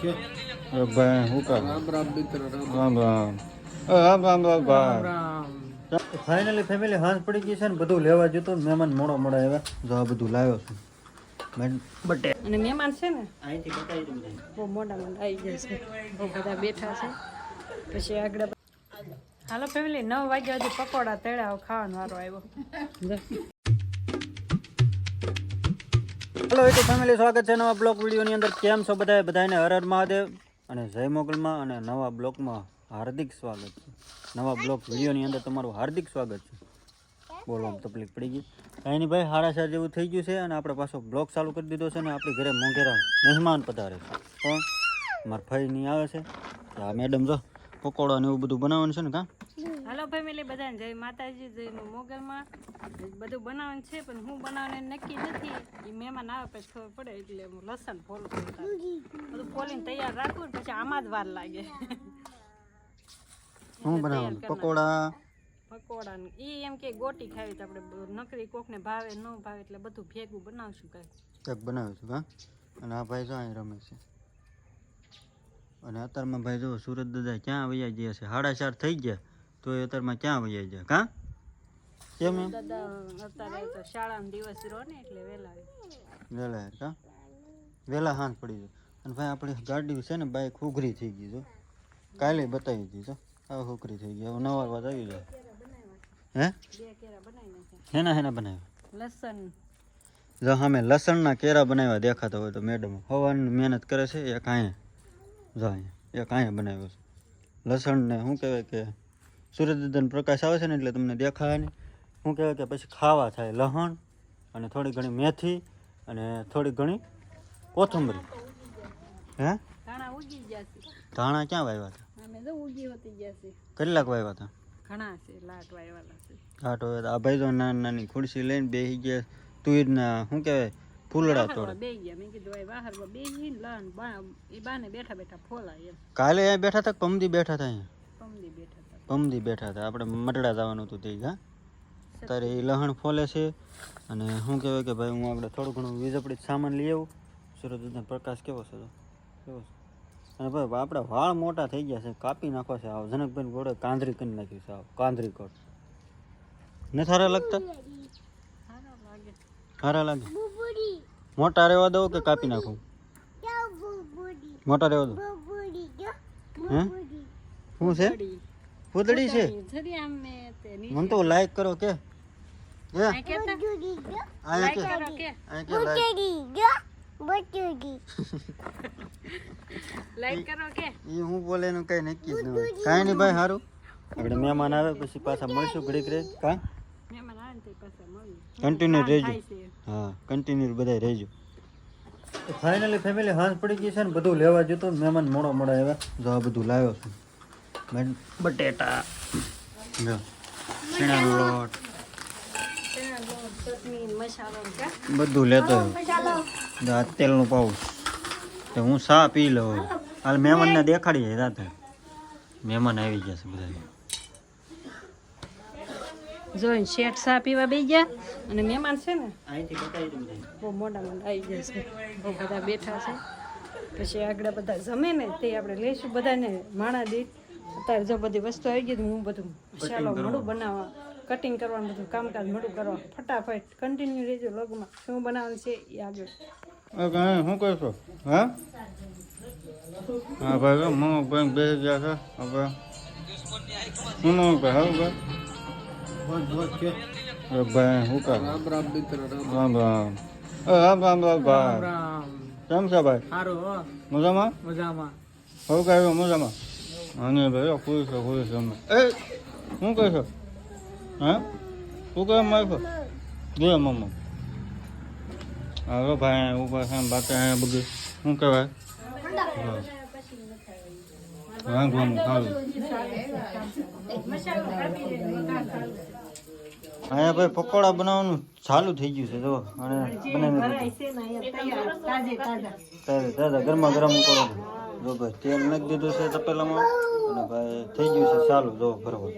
ભાઈ હું કર રામ રામ મિત્ર રામ રામ રામ રામ રામ રામ ફાઇનલી ફેમિલી હાંસ પડી ગઈ છે ને બધું લેવા જતો મહેમાન મોડો આવ્યા જો આ બધું લાવ્યો છું બટે અને મહેમાન છે ને અહીંથી બતાવી દઉં બધા બહુ મોટા આવી જશે બહુ બધા બેઠા છે પછી આગળ હાલો ફેમિલી 9 વાગ્યા સુધી પકોડા તળ્યા ખાવાનો વારો આવ્યો હેલો યુટ્યુબ ફેમિલી સ્વાગત છે નવા બ્લોગ વિડીયોની અંદર કેમ છો બધાને હર હર મહાદેવ અને જય મોગલમાં અને નવા બ્લોગમાં હાર્દિક સ્વાગત છે નવા બ્લોગ વિડીયોની અંદર તમારું હાર્દિક સ્વાગત છે બોલવામાં તકલીફ પડી ગઈ કાંઈ નહીં ભાઈ 4:30 જેવું થઈ ગયું છે અને આપણે પાછો બ્લોગ ચાલુ કરી દીધો છે ને આપણી ઘરે મોંઘેરા મહેમાન પધારે છે કોણ મારા ભાઈ નહીં આવે છે આ મેડમ જો પકોડા ને એવું બધું બનાવવાનું છે ને કાં હાલો ફેમિલી બધાને જય માતાજી જય મોગલમાં બધું બનાવવાનું છે પણ હું બનાવવાનું નક્કી નથી એ મહેમાન આવે પછી ખબર પડે એટલે હું લસણ ફોલું બધું ફોલીને તૈયાર રાખું ને પછી આમાં જ વાર લાગે શું બનાવવાનું પકોડા ને એ એમ કે ગોટી ખાવી તો આપણે નકરી કોકને ભાવે ન ભાવે એટલે બધું ભેગું બનાવશું કંઈક બનાવ્યું છું હા અને આ ભાઈ જો અહીં રમે છે અને અત્યારમાં ભાઈ જો સુરત દાદા ક્યાં વૈયા ગયા છે 4:30 થઈ ગયા તો એ અત્યારમાં ક્યાં વૈયા ગયા કાં કેમ એમ દાદા અત્યારે તો શાળાનો દિવસ રહ્યો ને એટલે વહેલા કાં વહેલા હાંસ પડી જાય અને ભાઈ આપણી ગાડી છે ને બાઈક ઉઘરી થઈ ગઈ જો કાલે બતાવી હતી તો આ ઉઘરી થઈ ગઈ હવે નવા વાત આવી જાય હે હેના બનાવ્યા લસણ જો અમે લસણના કેરા બનાવ્યા દેખાતા હોય તો મેડમ હવાની મહેનત કરે છે એક અહીંયા જો અહીંયા એક અહીંયા બનાવ્યો છે લસણને શું કહેવાય કે સૂર્યદાદાનો પ્રકાશ આવે છે ને એટલે તમને દેખાય ને શું કહેવાય કે પછી ખાવા થાય લસણ અને થોડી ઘણી મેથી અને થોડી ઘણી કોથમરી હે ધાણા ઉગી ગયા છે ધાણા ક્યાં વાવ્યા હતા અમે તો ઉગી હોતી ગયા છે કેટલાક વાવ્યા હતા ઘણા છે લાટ વાયવાલા છે લાટ વાવ્યા આ ભાઈ તો નાની નાની ખુરશી લઈને બેસી ગયા તુરના શું કહેવાય ફૂલડા તોડે બે ગયા મેં કીધું ભાઈ બહારમાં બેહીને લન એ બાને બેઠા બેઠા ફોલાય એમ કાલે અહીંયા બેઠા હતા પમદી બેઠા હતા અહીંયા પમદી પમદી બેઠા બેઠા હતા હતા આપણે મટડા જવાનું હતું તે હા ત્યારે એ લહણ ફોલે છે અને શું કહેવાય કે ભાઈ હું આગળ થોડું ઘણું વીજળી સામાન લઈ આવું સૂર્યદાદાનો પ્રકાશ કેવો છે કેવો છે અને ભાઈ આપણા વાળ મોટા થઈ ગયા છે કાપી નાખવા છે આવ જનકભાઈ ઘોડે કાંધરી કરી નાખ્યું છે આવ કાંધરી કોટ ને થારા લાગતા સારા લાગે મોટા રહેવા દો કે કાપી નાખું મોટા રહેવા દો હે શું છે ફૂદડી છે મને તો લાઈક કરો કે હું બોલે એનું કઈ નક્કી જ ન હોય કાંઈ નહીં ભાઈ સારું આપણે મહેમાન આવે પછી પાછા મળશું ઘડીક રે કા કન્ટિન્યુ રહેજો હા કન્ટિન્યુ બધા રહેજો ફાઇનલી ફેમિલી હાંસ પડી ગઈ છે ને બધું લેવા જતો મહેમાન મોડો આવ્યા જો આ બધું લાવ્યો છું બટેટા જો ચણાનો લોટ બધું લેતો આ તેલનું પાઉચ તો હું ચા પી લઉં હાલ મહેમાનને દેખાડીએ રાતે મહેમાન આવી ગયા છે બધા જોઈને શેઠ ચા પીવા બેસી ગયા અને મહેમાન છે ને અહીંથી બતાવી દઉં બહુ મોટા આવી ગયા છે બહુ બધા બેઠા છે પછી આગળ બધા જમે ને તે આપણે લઈશું બધાને માણા દીઠ અત્યારે જો બધી વસ્તુ આવી ગઈ હું બધું મસાલો મોડું બનાવવા કટિંગ કરવાનું બધું કામકાજ મોડું કરવા ફટાફટ કન્ટિન્યુ રહેજો લોગમાં શું બનાવવાનું છે એ આગળ શું કરશો હા હા ભાઈ મમ્મી ભાઈ બેસી ગયા છે હવે શું ભાઈ હવે ભાઈ શું કર રામ રામ મિત્ર રામ રામ રામ ભાઈ કેમ છે ભાઈ સારું મજામાં મજામાં હવે કાંઈ મજામાં અને ભાઈ ખુશ છે અમે શું કહેશો હા શું કહે મારે દે મમ્મા હવે ભાઈ ઉપર છે બાકી અહીંયા બધું શું કહેવાય વાંધવાનું ખાવું અહીંયા ભાઈ પકોડા બનાવવાનું ચાલુ થઈ ગયું છે જો અને દાદા ગરમા ગરમ પકોડા જો ભાઈ તેલ નાખી દીધું છે તપેલામાં અને ભાઈ થઈ ગયું છે ચાલુ જો બરોબર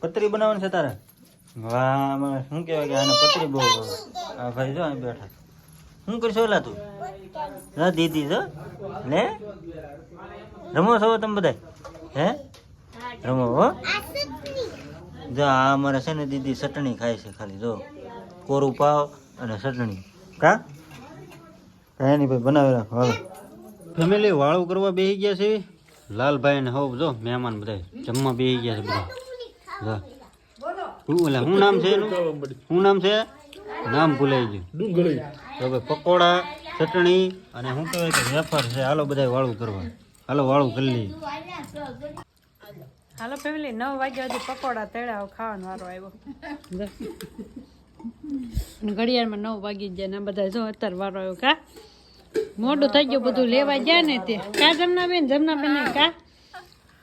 પતરી બનાવવાની છે તારે વાહ શું કહેવાય કે આને પતરી બહુ આ ભાઈ જો અહીં બેઠા શું કરશો એલા તું હા દીદી જો લે રમો છો તમે બધા હે રમો હો જો આ અમારે છે ને દીદી ચટણી ખાય છે ખાલી જો કોરું પાવ અને ચટણી કા કાંઈ નહીં ભાઈ બનાવી રાખો હાલો ફેમિલી વાળું કરવા બેસી ગયા છે લાલભાઈ ને હવ જો મહેમાન બધા જમવા બેસી ગયા છે બધા શું નામ છે એનું શું નામ છે નામ ભૂલાઈ ગયું ડુંગળી તો ભાઈ પકોડા ચટણી અને શું કહેવાય કે વેફર છે હાલો બધા વાળું કરવા હાલો વાળું કરી લઈએ હાલો ફેમિલી 9 વાગ્યા સુધી પકોડા તળ્યા ખાવાનો વારો આવ્યો અને ઘડિયાળમાં 9 વાગી જાય ને આ બધા જો અત્યારે વારો આવ્યો કા મોડું થઈ ગયું બધું લેવા ગયા ને તે કા જમનાબેન કા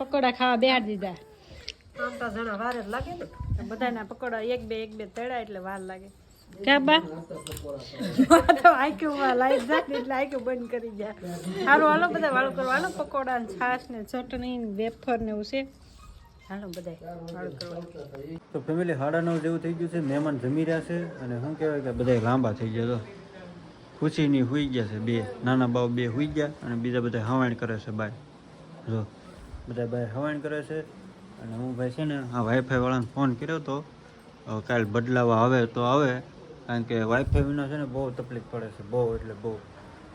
પકોડા ખાવા બેહાડ દીધા આમ તો જણા વાર જ લાગે ને બધાના પકોડા એક બે તળ્યા એટલે વાર લાગે કા બા તો આઈક્યુમાં લાઈટ જાય એટલે આઈક્યુ બંધ કરી જાય હાલો હાલો બધા વાળું કરવા હાલો પકોડા ને છાશ ને ચટણી ને વેફર ને એવું છે હાલો બધા વાળું કરવા તો ફેમિલી 9:30 જેવું થઈ ગયું છે મહેમાન જમી રહ્યા છે અને શું કહેવાય કે બધા લાંબા થઈ ગયા તો ખુશીની હુઈ ગયા છે બે નાના બાવ બે હુઈ ગયા અને બીજા બધા હવાણ કરે છે બાય જો બધા બાય હવાણ કરે છે અને હું ભાઈ છે ને આ વાઈફાઈ વાળાને ફોન કર્યો હતો કાલ બદલાવા આવે તો આવે કારણ કે વાઈફાઈ વિના છે ને બહુ તકલીફ પડે છે બહુ એટલે બહુ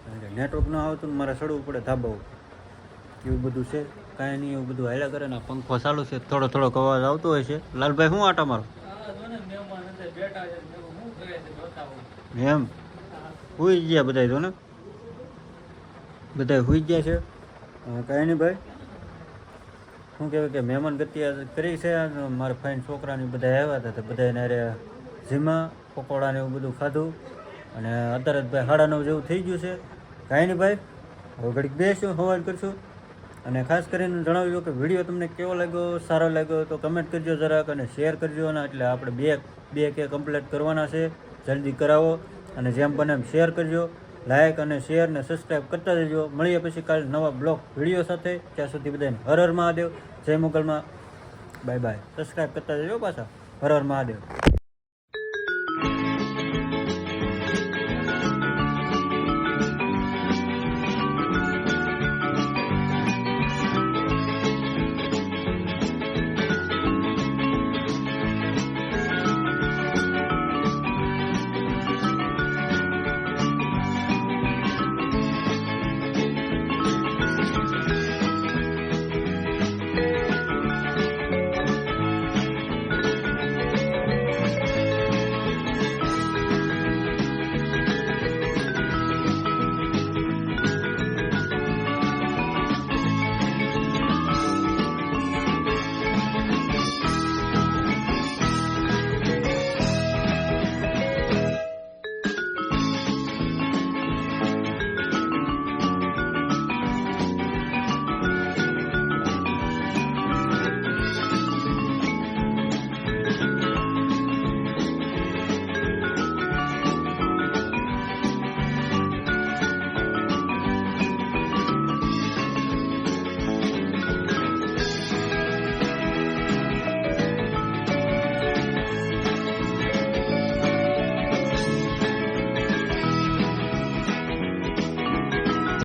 કારણ કે નેટવર્ક ન આવતું ને મારે ચડવું પડે ધાબા ઉપર એવું બધું છે કાંઈ નહીં એવું બધું હાલ્યા કરે ને પંખો ચાલુ છે થોડો થોડોક અવાજ આવતો હોય છે લાલભાઈ શું આટા મારો એમ હુઈ ગયા બધા તો ને બધા હુઈ ગયા છે કાંઈ નહીં ભાઈ શું કહેવાય કે મહેમાન ગતિ કરી છે મારા ફાઈન છોકરાની બધા આવ્યા હતા તો બધાને અરે જીમા પકોડાને એવું બધું ખાધું અને અત્યારે જ ભાઈ 9:30 જેવું થઈ ગયું છે કાંઈ નહીં ભાઈ હવે ઘડીક બેસું હવાલ કરશું અને ખાસ કરીને જણાવજો કે વિડીયો તમને કેવો લાગ્યો સારો લાગ્યો તો કમેન્ટ કરજો જરાક અને શેર કરજો ને એટલે આપણે બે કે કમ્પ્લીટ કરવાના છે જલ્દી કરાવો અને જેમ બને એમ શેર કરજો લાઇક અને શેર ને સબસ્ક્રાઈબ કરતા જજો મળીએ પછી કાલે નવા બ્લોગ વિડીયો સાથે ત્યાં સુધી બધાને હર હર મહાદેવ જય મોગલમાં બાય બાય સબસ્ક્રાઈબ કરતા જજો પાછા હર હર મહાદેવ